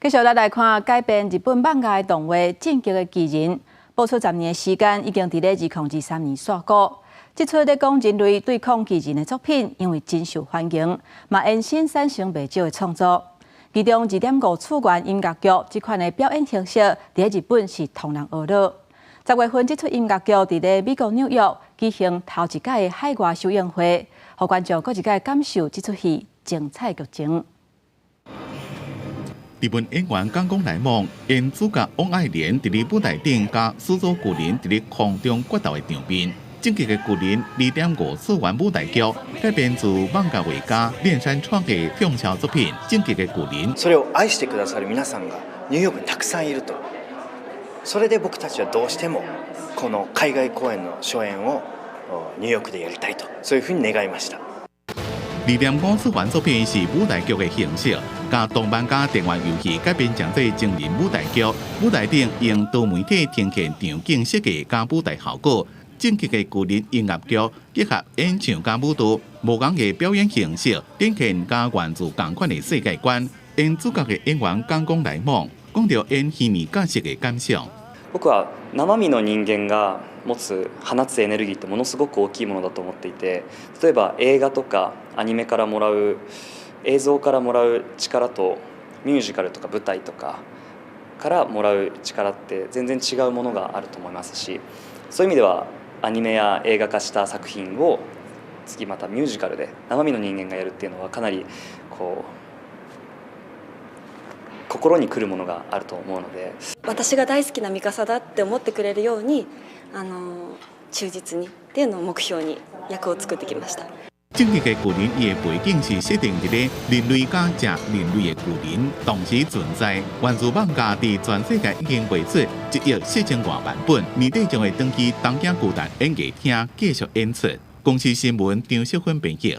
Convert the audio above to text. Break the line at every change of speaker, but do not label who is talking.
继续来看改编日本漫画的动画《进击的巨人》，播出10年的时间，已经伫咧2023年煞过。这出咧讲人类对抗巨人的作品，因为真受欢迎，嘛延伸产生袂少的创作。其中2.5次元音乐剧这款的表演形式，伫日本是同人学乐。10月份，这出音乐剧伫咧美国纽约举行头一届的海外首映会，互观众搁一届感受这出戏精彩剧情。
日本演员冈宫来梦演主角王爱莲伫咧舞台顶甲始祖巨人伫咧空中决斗的场面。进击的巨人2.5次元舞台剧改编自漫画画家炼山创的畅销作品《进击的巨人》。
それを愛してくださる皆さんがニューヨークにたくさんいると。それで僕たちはどうしてもこの海外公演の初演をニューヨークでやりたいと、そういうふうに願いました。
2.5次元作品是舞台剧的形式，甲动漫加电玩游戏改编成做真人舞台剧。舞台顶用多媒体呈现场景设计加舞台效果。进击的巨人音乐剧结合演唱加舞蹈，无共的表演形式，展现加源自同款的世界观。演主角的演员冈宫来梦讲到演虚拟角色的感想。
僕は生身の人間が持つ放つエネルギーってものすごく大きいものだと思っていて、例えば映画とかアニメからもらう映像からもらう力とミュージカルとか舞台とかからもらう力って全然違うものがあると思いますし、そういう意味ではアニメや映画化した作品を次またミュージカルで生身の人間がやるっていうのはかなりこう。 心に来るものがあると思うので、
私が大好きなミカサだって思ってくれるように、忠実にっていうのを目標に役を作ってきました。
进击的巨人伊的背景是设定一个人类甲食人类的巨人同时存在，原著漫画伫全世界已经卖出1亿4000多版本，年底将会登记东京巨蛋演艺厅继续演出。公司新闻张淑芬编辑。